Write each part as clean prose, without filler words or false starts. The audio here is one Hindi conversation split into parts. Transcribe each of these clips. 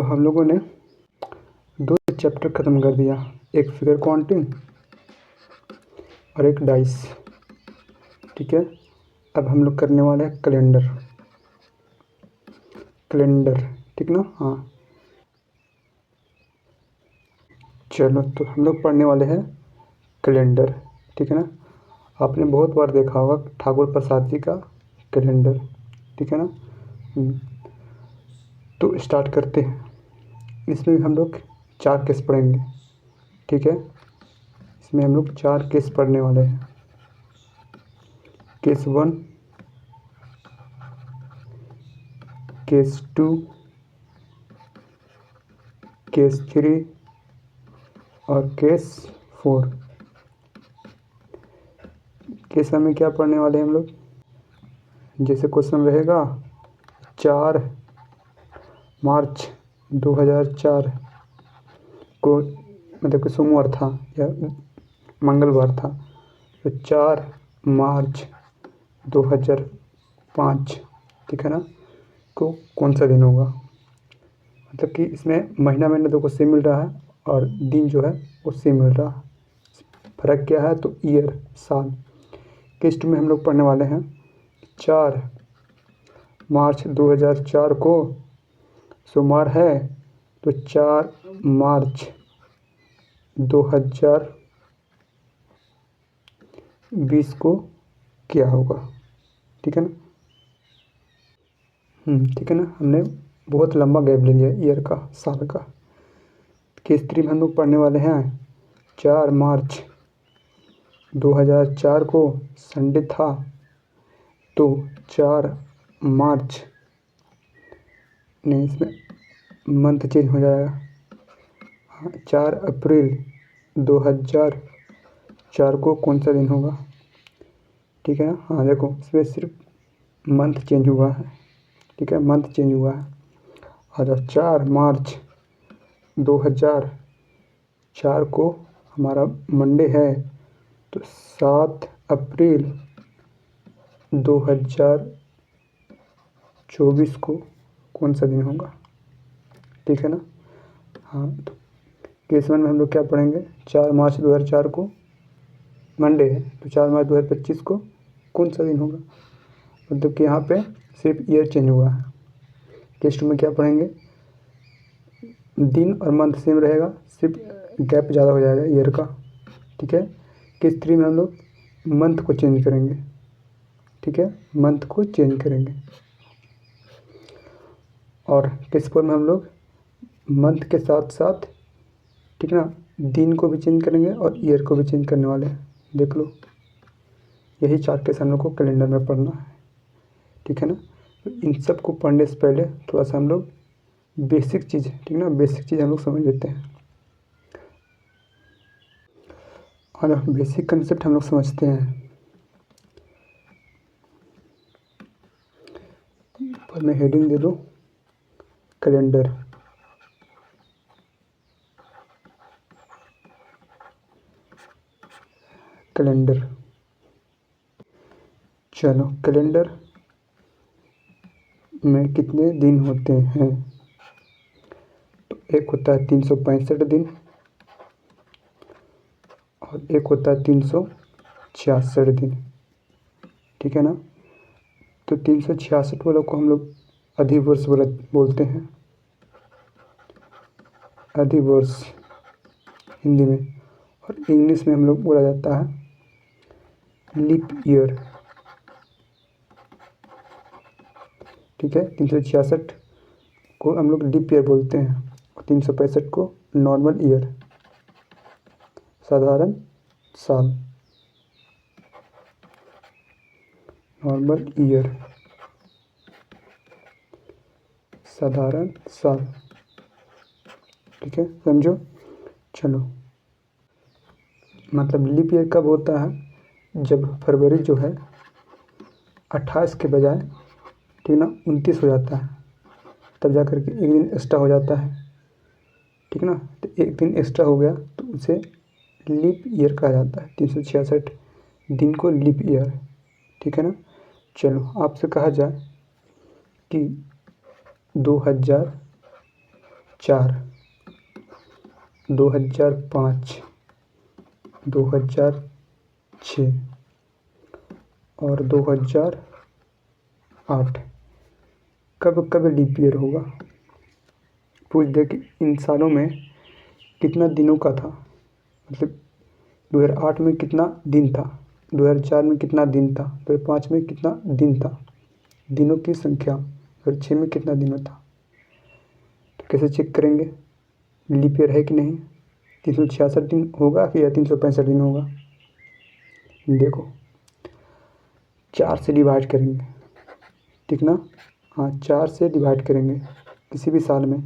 हम लोगों ने 2 चैप्टर ख़त्म कर दिया, एक फिगर काउंटिंग और एक डाइस। ठीक है, अब हम लोग करने वाले हैं कैलेंडर। ठीक ना? हाँ, चलो तो हम लोग पढ़ने वाले हैं कैलेंडर। ठीक है ना? आपने बहुत बार देखा होगा ठाकुर प्रसाद जी का कैलेंडर। ठीक है ना? तो स्टार्ट करते हैं। इसमें हम लोग 4 केस पढ़ेंगे। ठीक है, इसमें हम लोग 4 केस पढ़ने वाले हैं। केस 1, केस 2, केस 3 और केस 4। केस में क्या पढ़ने वाले हैं हम लोग? जैसे क्वेश्चन रहेगा 4 मार्च 2004 को, मतलब कि सोमवार था या मंगलवार था, तो 4 मार्च 2005, ठीक है ना, को कौन सा दिन होगा? मतलब कि इसमें महीना देखो सेम मिल रहा है और दिन जो है वो सेम मिल रहा है। फर्क क्या है? तो ईयर, साल। केस 2 में हम लोग पढ़ने वाले हैं 4 मार्च 2004 को सोमवार है, तो 4 मार्च 2020 को क्या होगा? ठीक है ना? ठीक है ना? हमने बहुत लंबा गैप ले लिया ईयर का, साल का। केस 3 में हम लोग पढ़ने वाले हैं 4 मार्च 2004 को संडे था, तो 4 मार्च, नहीं इसमें मंथ चेंज हो जाएगा। हाँ, 4 अप्रैल 2004 को कौन सा दिन होगा? ठीक है ना? हाँ देखो, इसमें सिर्फ मंथ चेंज हुआ है। ठीक है, मंथ चेंज हुआ है। और 4 मार्च 2004 को हमारा मंडे है, तो 7 अप्रैल 2024 को कौन सा दिन होगा? ठीक है ना? हाँ, तो केस 1 में हम लोग क्या पढ़ेंगे? 4 मार्च 2004 को मंडे है, तो 4 मार्च 2025 को कौन सा दिन होगा? मतलब कि यहाँ पे सिर्फ ईयर चेंज हुआ है। केस 2 में क्या पढ़ेंगे? दिन और मंथ सेम रहेगा, सिर्फ गैप ज़्यादा हो जाएगा ईयर का। ठीक है, केस 3 में हम लोग मंथ को चेंज करेंगे। ठीक है, मंथ को चेंज करेंगे। और केस 4 में हम लोग मंथ के साथ साथ, ठीक है ना, दिन को भी चेंज करेंगे और ईयर को भी चेंज करने वाले हैं। देख लो, यही 4 केस हम लोग को कैलेंडर में पढ़ना है। ठीक है ना? तो इन सब को पढ़ने से पहले थोड़ा सा हम लोग बेसिक चीज़, ठीक है ना, बेसिक चीज़ हम लोग समझ लेते हैं। और बेसिक कंसेप्ट हम लोग समझते हैं। पर मैं हेडिंग दे दूँ कैलेंडर। कैलेंडर, चलो, कैलेंडर में कितने दिन होते हैं? तो एक होता है 365 दिन और एक होता है 366 दिन। ठीक है ना? तो 366 वालों को हम लोग अधिवर्ष बोलते हैं। अधिवर्ष हिंदी में, और इंग्लिश में हम लोग बोला जाता है लीप ईयर। ठीक है, 366 को हम लोग लीप ईयर बोलते हैं और 365 को नॉर्मल ईयर, साधारण साल, नॉर्मल ईयर, साधारण साल। ठीक है, समझो? चलो, मतलब लीप ईयर कब होता है? जब फरवरी जो है 28 के बजाय, ठीक ना, 29 हो जाता है, तब जा कर के एक दिन एक्स्ट्रा हो जाता है। ठीक ना? तो एक दिन एक्स्ट्रा हो गया तो उसे लीप ईयर कहा जाता है। 366 दिन को लीप ईयर। ठीक है ना? चलो, आपसे कहा जाए कि 2004, 2005, 2006 और 2008। कब कब लीप ईयर होगा? पूछ दे कि इन सालों में कितना दिनों का था, मतलब 2008 में कितना दिन था, 2004 में कितना दिन था, 2005 में कितना दिन था, दिनों की संख्या, 2006 में कितना दिनों था। तो कैसे चेक करेंगे लीप ईयर है कि नहीं? 366 दिन होगा या 365 दिन होगा? देखो 4 से डिवाइड करेंगे, ठीक ना? हाँ, 4 से डिवाइड करेंगे किसी भी साल में।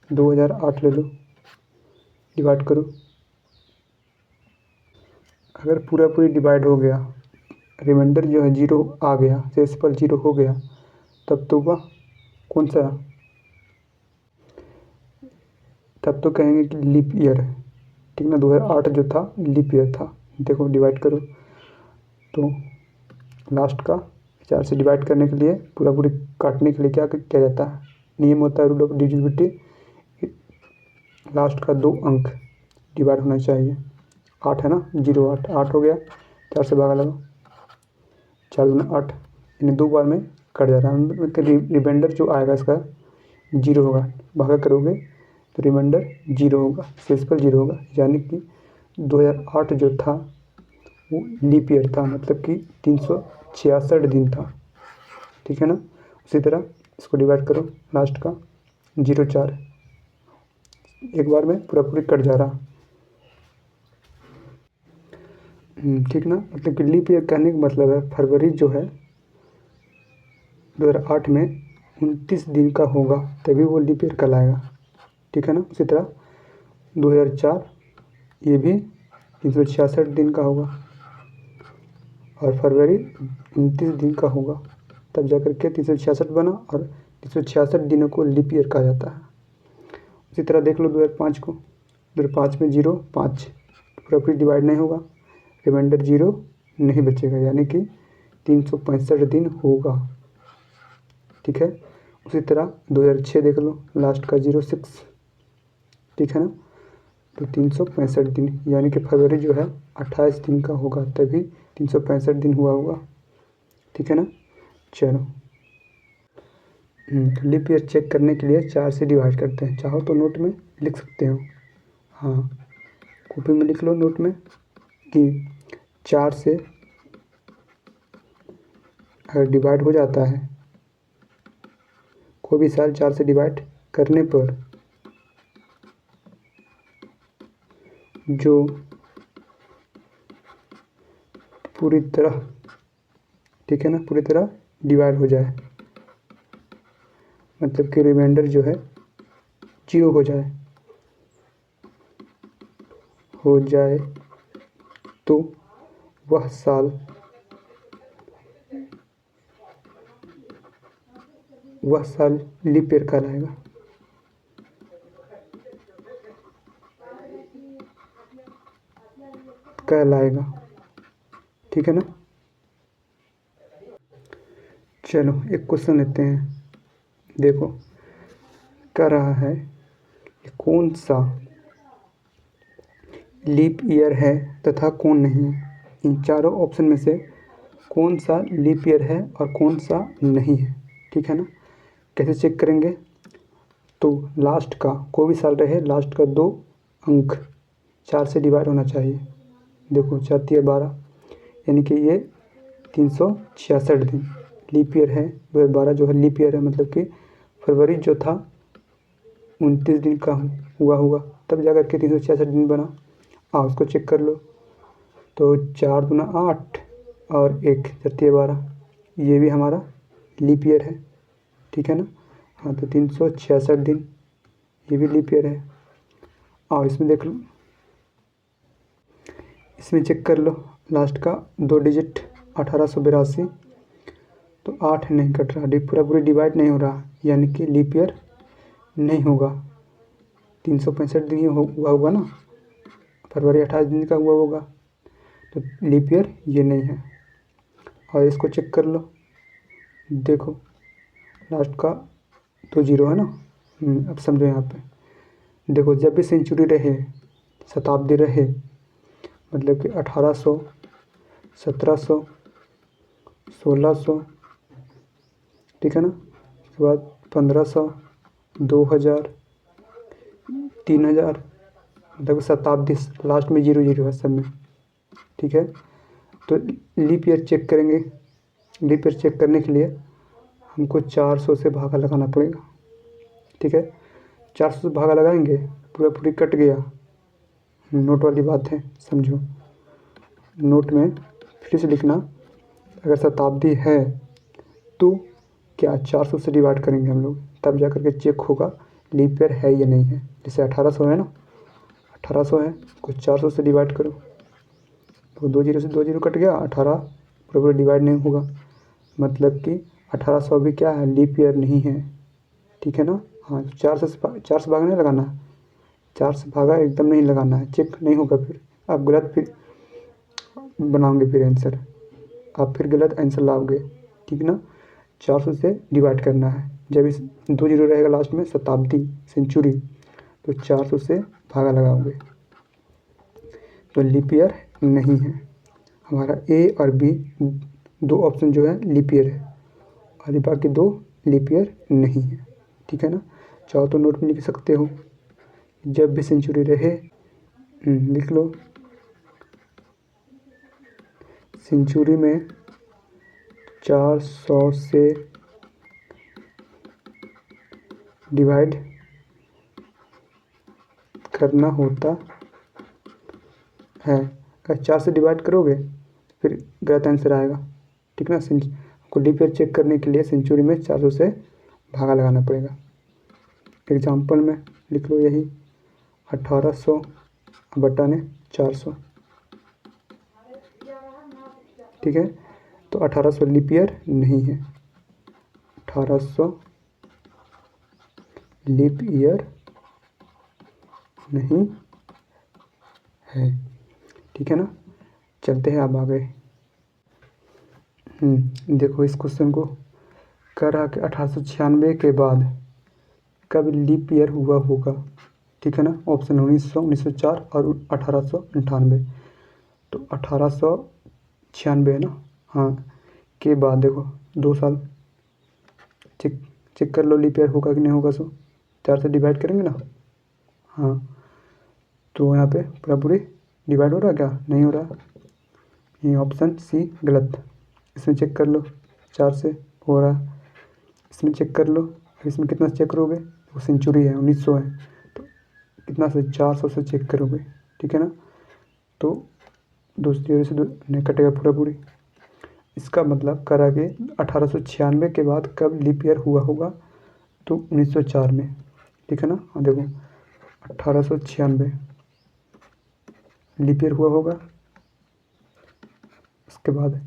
2008 ले लो, डिवाइड करो। अगर पूरा पूरी डिवाइड हो गया, रिमाइंडर जो है जीरो आ गया, शेषफल जीरो हो गया, तब तो वह कौन सा, तब तो कहेंगे कि लीप ईयर है, ठीक ना? 2008 जो था लीप ईयर था। देखो डिवाइड करो तो लास्ट का 4 से डिवाइड करने के लिए, पूरा पूरी काटने के लिए क्या किया जाता है? नियम होता है रूल ऑफ डिविजिबिलिटी, लास्ट का 2 अंक डिवाइड होना चाहिए। 8 है ना, 0 8 8 हो गया, 4 से भागा लगा, 4 दूना 8, यानी 2 बार में कट जा रहा है। रिमाइंडर जो आएगा इसका 0 होगा, भागा करोगे तो रिमाइंडर 0 होगा, शेषफल 0 होगा, यानी कि 2008 जो था वो लीप ईयर था, मतलब कि 366 दिन था, ठीक है ना? उसी तरह इसको डिवाइड करो, लास्ट का 0 4, एक बार में पूरा पूरी कट जा रहा, ठीक ना? मतलब कि लीप ईयर कहने का मतलब है फरवरी जो है 2008 में 29 दिन का होगा तभी वो लीप ईयर कहलाएगा, ठीक है ना? उसी तरह 2004 ये भी 366 दिन का होगा और फरवरी 29 दिन का होगा, तब जा कर के 366 बना और 366 दिनों को लीप ईयर कहा जाता है। उसी तरह देख लो 2005 को, 2005 में 0 5, पूरा पूरी डिवाइड नहीं होगा, रिमाइंडर 0 नहीं बचेगा, यानी कि 365 दिन होगा, ठीक है? उसी तरह 2006 देख लो, लास्ट का 0 6, ठीक है ना? तो 365 दिन, यानी कि फरवरी जो है 28 दिन का होगा तभी 365 दिन हुआ होगा, ठीक है ना? चलो लीप ईयर चेक करने के लिए 4 से डिवाइड करते हैं, चाहो तो नोट में लिख सकते हो, हाँ कॉपी में लिख लो नोट में कि 4 से अगर डिवाइड हो जाता है कोई भी साल 4 से डिवाइड करने पर जो पूरी तरह, ठीक है ना, पूरी तरह डिवाइड हो जाए, मतलब कि रिमाइंडर जो है 0 हो जाए तो वह साल लीप ईयर कहलाएगा, ठीक है ना? चलो एक क्वेश्चन लेते हैं, देखो कह रहा है कि कौन सा लीप ईयर है तथा कौन नहीं है। इन चारों ऑप्शन में से कौन सा लीप ईयर है और कौन सा नहीं है, ठीक है ना? कैसे चेक करेंगे? तो लास्ट का कोई भी साल रहे, लास्ट का 2 अंक 4 से डिवाइड होना चाहिए। देखो 4 तिया 12, यानी कि ये 366 दिन लीप ईयर है। 2012 जो है लीप ईयर है, मतलब कि फरवरी जो था 29 दिन का हुआ होगा, तब जा कर के 366 दिन बना। उसको चेक कर लो, तो 4 दूना 8 और 1 4 तिया 12, ये भी हमारा लीप ईयर है, ठीक है ना? हाँ, तो 366 दिन ये भी लीप ईयर है। इसमें देख लो, इसमें चेक कर लो, लास्ट का 2 डिजिट 1882, तो 8 नहीं कट रहा, पूरा पूरी डिवाइड नहीं हो रहा, यानी कि लीप ईयर नहीं होगा। 365 दिन ही हुआ होगा ना, फरवरी 28 दिन का हुआ होगा, तो लीप ईयर ये नहीं है। और इसको चेक कर लो, देखो लास्ट का 2 0 है ना, अब समझो यहाँ पे देखो जब भी सेंचुरी रहे, शताब्दी रहे, मतलब कि 1800, 1700, 1600, ठीक है ना, उसके बाद 1500, 2000, 3000, मतलब शताब्दी लास्ट में 00 है सब में, ठीक है। तो लीप ईयर चेक करेंगे। लीप ईयर चेक करने के लिए हमको 400 से भागा लगाना पड़ेगा, ठीक है। 400 से भागा लगाएंगे, पूरा पूरी कट गया, नोट वाली बात है, समझो। नोट में फिर से लिखना, अगर शताब्दी है तो क्या 400 से डिवाइड करेंगे हम लोग, तब जा कर के चेक होगा लीप ईयर है या नहीं है। जैसे 1800 है ना, 1800 है, कुछ 400 से डिवाइड करो, तो 20 से 20 कट गया, 18 पूरा पूरा डिवाइड नहीं होगा, मतलब कि 1800 भी क्या है, लीप ईयर नहीं है, ठीक है ना। हाँ, 4 से भागा नहीं लगाना है, 4 से भागा एकदम नहीं लगाना है, चेक नहीं होगा, फिर आप गलत फिर बनाओगे, फिर आंसर आप फिर गलत आंसर लाओगे, ठीक ना। 400 से डिवाइड करना है, जब इस 20 रहेगा लास्ट में, शताब्दी, सेंचुरी, तो 400 से भागा लगाओगे, तो लीप ईयर नहीं है। हमारा ए और बी दो ऑप्शन जो है लीप ईयर है, और बाकी दो लीप ईयर नहीं है, ठीक है ना। चाहो तो नोट में लिख सकते हो, जब भी सेंचुरी रहे, लिख लो, सेंचुरी में 400 से डिवाइड करना होता है। अगर 4 से डिवाइड करोगे फिर गलत आंसर आएगा, ठीक ना। को लीप ईयर चेक करने के लिए सेंचुरी में 400 से भागा लगाना पड़ेगा। एग्जाम्पल में लिख लो यही, 1800 बटा ने 400, ठीक है। तो 1800 लीप ईयर नहीं है, 1800 लीप ईयर नहीं है, ठीक है ना। चलते हैं अब आगे। देखो इस क्वेश्चन को कर रहा कि 1896 के बाद कब लीप ईयर हुआ होगा, ठीक है ना। ऑप्शन 1900, 1904 और 1898। तो 1896 है ना, हाँ, के बाद देखो 2 साल चेक चेक कर लो लीप ईयर होगा कि नहीं होगा। सो 4 से डिवाइड करेंगे ना, हाँ, तो यहाँ पे पूरा पूरी डिवाइड हो रहा है क्या, नहीं हो रहा, ये ऑप्शन सी गलत। इसमें चेक कर लो, 4 से हो रहा है, इसमें चेक कर लो, इसमें कितना से चेक करोगे, वो सेंचुरी है, 1900 है, तो कितना से 400 से चेक करोगे, ठीक है ना। तो 2 से 2 नहीं कटेगा पूरा पूरी। इसका मतलब करा कि 1896 के बाद कब लीप ईयर हुआ होगा, तो 1904 में, ठीक है ना। हाँ देखो 1896 लीप ईयर हुआ होगा, उसके बाद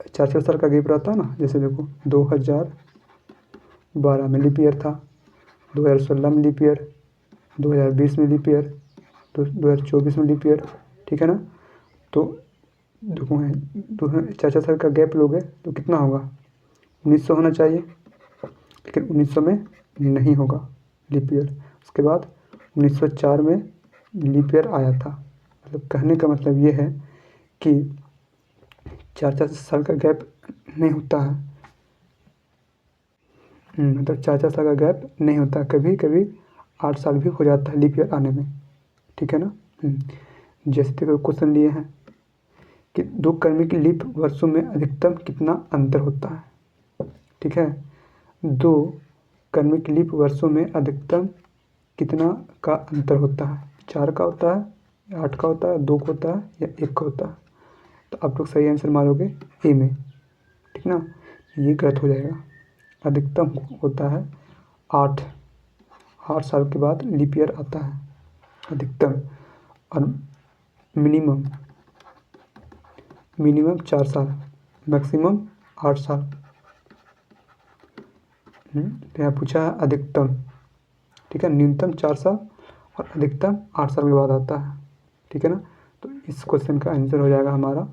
4-4 साल का गैप रहता है ना। जैसे देखो 2012 में लीप ईयर था, 2016 में लीप ईयर, 2020 में लीप ईयर, 2024 में लीप ईयर, ठीक है ना। तो देखो 4-4 साल का गैप लोगे तो कितना होगा, 1900 होना चाहिए, लेकिन 1900 में नहीं होगा लीप ईयर। उसके बाद 1904 में लीप ईयर आया था। मतलब कहने का मतलब ये है कि 4-4 साल का गैप नहीं होता है, मतलब 4-4 साल का गैप नहीं होता, कभी कभी 8 साल भी हो जाता है लीप ईयर आने में, ठीक है ना। जैसे देखो क्वेश्चन लिए हैं कि 2 कर्मिक लीप वर्षों में अधिकतम कितना अंतर होता है, ठीक है। 2 कर्मिक लीप वर्षों में अधिकतम कितना का अंतर होता है, 4 का होता है, 8 का होता है, 2 का होता है या 1 का होता है। तो आप लोग सही आंसर मारोगे ए में, ठीक ना। ये गलत हो जाएगा, अधिकतम होता है 8 साल के बाद लीप ईयर आता है अधिकतम, और मिनिमम 4 साल, मैक्सिमम 8 साल। तो यहाँ पूछा है अधिकतम, ठीक है, न्यूनतम 4 साल और अधिकतम 8 साल के बाद आता है, ठीक है ना। तो इस क्वेश्चन का आंसर हो जाएगा हमारा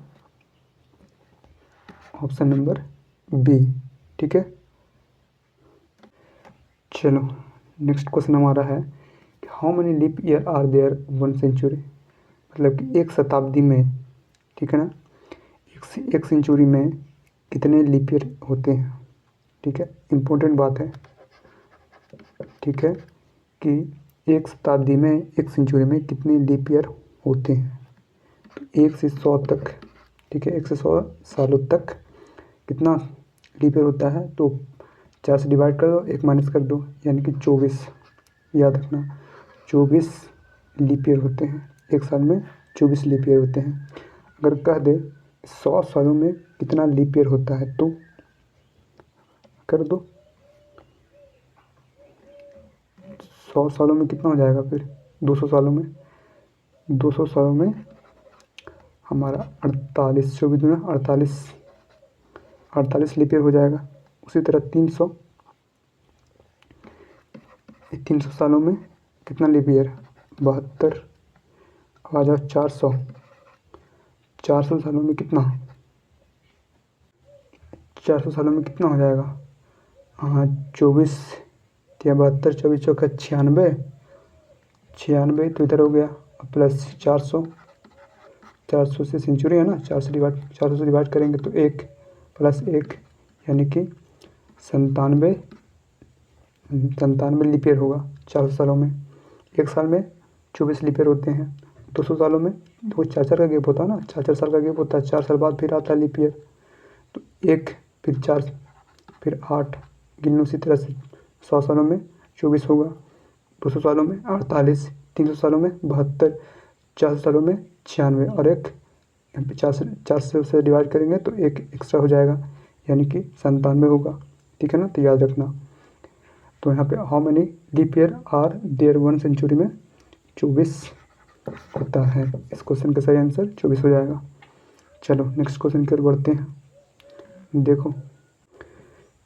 ऑप्शन नंबर बी, ठीक है। चलो नेक्स्ट क्वेश्चन हमारा है how many leap year are there 1 century, मतलब कि एक शताब्दी में, ठीक है ना, एक सेंचुरी में कितने लीप ईयर होते हैं। ठीक है, इम्पोर्टेंट बात है, ठीक है, कि एक शताब्दी में, एक सेंचुरी में कितने लीप ईयर होते हैं। तो 1 से 100 तक, ठीक है, 1 से 100 सालों तक कितना लीप ईयर होता है। तो 4 से डिवाइड कर दो, 1 माइनस कर दो, यानी कि 24। याद रखना 24 लीप ईयर होते हैं, एक साल में 24 लीप ईयर होते हैं। अगर कह दे 100 सालों में कितना लीप ईयर होता है तो कर दो, 100 सालों में कितना हो जाएगा, फिर 200 सालों में, 200 सालों में हमारा 48, 24 दूना 48, 48 लीप ईयर हो जाएगा। उसी तरह 300 सालों में कितना लीप ईयर, 72। अब आ जाओ 400 सालों में कितना, 400 सालों में कितना हो जाएगा। हाँ 24 या 72, 24 चौका 96, 96 तो इधर हो गया, प्लस 400, 400 से सेंचुरी है ना, 400 से डिवाइड करेंगे तो 1 प्लस 1 यानी कि 97 लीप ईयर होगा 400 सालों में। एक साल में 24 लीप ईयर होते हैं, 200 सालों में तो 4 का गैप होता है ना, 4 साल का गैप होता है, 4 साल बाद फिर आता है लीप ईयर। तो 1 फिर 4 फिर 8 गिन उसी तरह से, 100 सालों में 24 होगा, 200 सालों में 48, 300 सालों में 72, 400 सालों में 96 और 1 यहाँ पे 400 से डिवाइड करेंगे तो 1 एक्स्ट्रा हो जाएगा, यानी कि 97 होगा। ठीक है ना, तो याद रखना। तो यहाँ पे how many leap year are there 1 century में 24 होता है। इस क्वेश्चन का सही आंसर 24 हो जाएगा। चलो नेक्स्ट क्वेश्चन की ओर बढ़ते हैं। देखो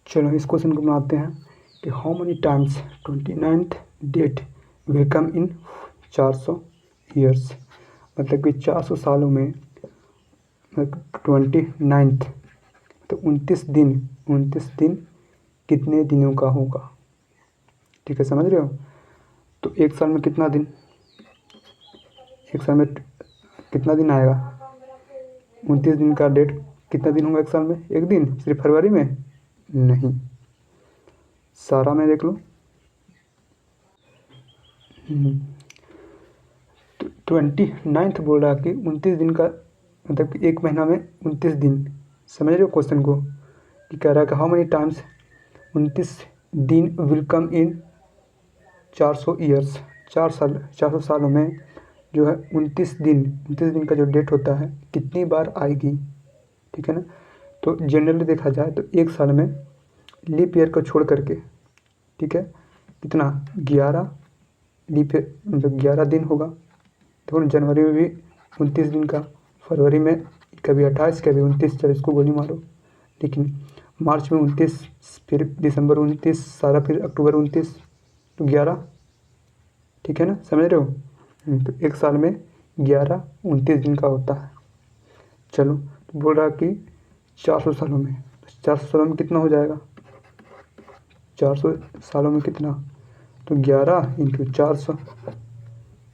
चलो इस क्वेश्चन को बनाते हैं कि how many times 29th date will come in 400 years, मतलब कि 400 सालों में 29th तो 29 दिन कितने दिनों का होगा। ठीक है, समझ रहे हो। तो एक साल में कितना दिन, एक साल में कितना दिन आएगा, 29 दिन का डेट कितना दिन होगा एक साल में, एक दिन, सिर्फ फरवरी में नहीं, सारा में देख लो। तो 29th बोल रहा कि 29 दिन का, मतलब कि एक महीना में 29 दिन। समझ रहे हो क्वेश्चन को, कि कह रहा है कि हाउ मेनी टाइम्स 29 दिन विल कम इन 400 ईयर्स, 400 सालों में जो है 29 दिन का जो डेट होता है कितनी बार आएगी। ठीक है ना। तो जनरली देखा जाए तो एक साल में लीप ईयर को छोड़ करके, ठीक है, कितना 11 लीप ईयर, मतलब 11 दिन होगा। तो जनवरी में भी 29 दिन का, फरवरी में कभी 28 कभी 29, चलो इसको गोली मारो। लेकिन मार्च में 29, फिर दिसंबर 29, सारा फिर अक्टूबर 29, तो 11। ठीक है ना, समझ रहे हो। तो एक साल में 11 29 दिन का होता है। चलो तो बोल रहा कि 400 सालों में, 400 सालों में कितना हो जाएगा, 400 सालों में कितना, तो 11 इंटू 400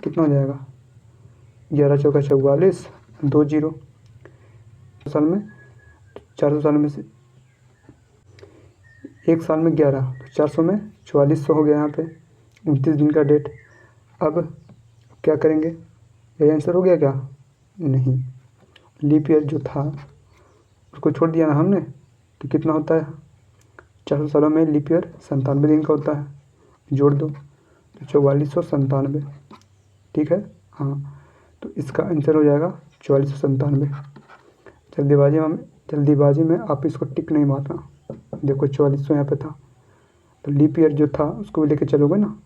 कितना हो जाएगा, 11 चौका 44, 2 जीरो साल में, 400 साल में से एक साल में 11 तो 400 में 4400 हो गया यहाँ पे 29 दिन का डेट। अब क्या करेंगे, यही आंसर हो गया क्या, नहीं, लीप ईयर जो था उसको छोड़ दिया ना हमने, तो कितना होता है 400 सालों में लीप ईयर 97 दिन का होता है, जोड़ दो तो 4497। ठीक है, हाँ, तो इसका आंसर हो जाएगा 4497। जल्दीबाजी में आप इसको टिक नहीं मारना। देखो 4400 यहाँ पे था, तो लीप ईयर जो था उसको भी लेके चलोगे ना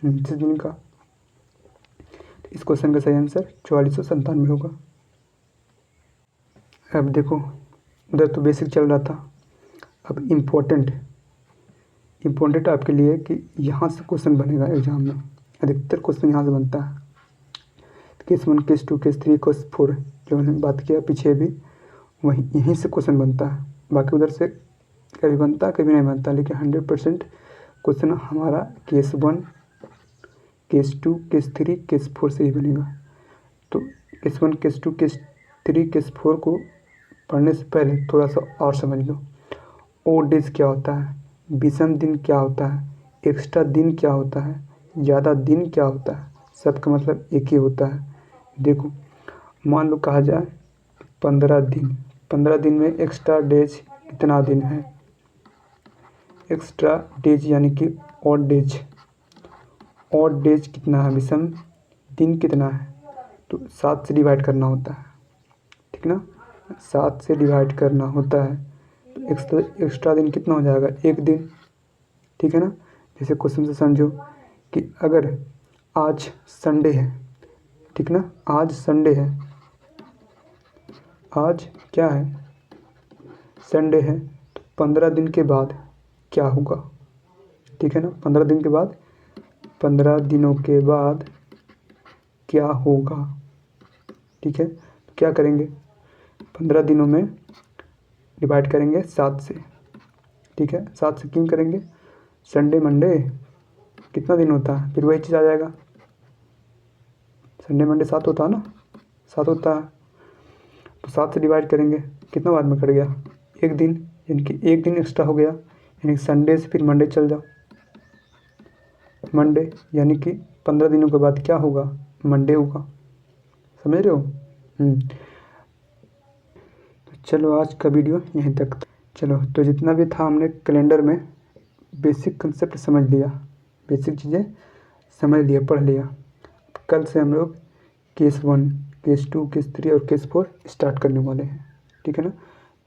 29 दिन का। तो इस क्वेश्चन का सही आंसर 4497 होगा। अब देखो उधर तो बेसिक चल रहा था, अब इम्पोर्टेंट आपके लिए कि यहाँ से क्वेश्चन बनेगा एग्जाम में, अधिकतर क्वेश्चन यहाँ से बनता है। केस 1, केस 2, केस 3, केस 4 जो मैंने बात किया पीछे भी, वहीं यहीं से क्वेश्चन बनता है। बाकी उधर से कभी बनता कभी नहीं बनता, लेकिन 100% क्वेश्चन हमारा केस 1, केस 2 केस 3 केस 4 से ही बनेगा। तो केस 1 केस 2 केस 3 केस 4 को पढ़ने से पहले थोड़ा सा और समझ लो। ओड डेज क्या होता है, विषम दिन क्या होता है, एक्स्ट्रा दिन क्या होता है, ज़्यादा दिन क्या होता है, सबका मतलब एक ही होता है। देखो मान लो कहा जाए 15 दिन, 15 दिन में एक्स्ट्रा डेज कितना दिन है, एक्स्ट्रा डेज यानी कि ऑड डेज, ऑड डेज कितना है, विषम दिन कितना है, तो 7 से डिवाइड करना होता है, ठीक ना, 7 से डिवाइड करना होता है। तो एक्स्ट्रा दिन कितना हो जाएगा, एक दिन, ठीक है ना। जैसे क्वेश्चन से समझो कि अगर आज संडे है, ठीक ना, आज संडे है, आज क्या है, संडे है, तो 15 दिन के बाद क्या होगा, ठीक है ना, 15 दिन के बाद, 15 दिनों के बाद क्या होगा, ठीक है। तो क्या करेंगे, 15 दिनों में डिवाइड करेंगे 7 से, ठीक है। 7 से क्यों करेंगे, संडे मंडे कितना दिन होता है, फिर वही चीज़ आ जाएगा, संडे मंडे 7 होता है ना, 7 होता है, तो 7 से डिवाइड करेंगे, कितना बाद में कट गया, एक दिन, यानी कि एक दिन एक्स्ट्रा हो गया, यानी संडे से फिर मंडे चल जाओ, मंडे यानी कि 15 दिनों के बाद क्या होगा, मंडे होगा, समझ रहे हो। तो चलो आज का वीडियो यहीं तक था। चलो तो जितना भी था हमने कैलेंडर में बेसिक कंसेप्ट समझ लिया, बेसिक चीज़ें समझ लिया, पढ़ लिया। कल से हम लोग केस 1 केस 2 केस 3 और केस 4 स्टार्ट करने वाले हैं, ठीक है ना।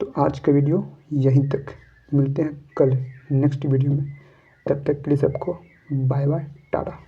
तो आज का वीडियो यहीं तक, मिलते हैं कल नेक्स्ट वीडियो में, तब तक के लिए सबको बाय बाय टाटा।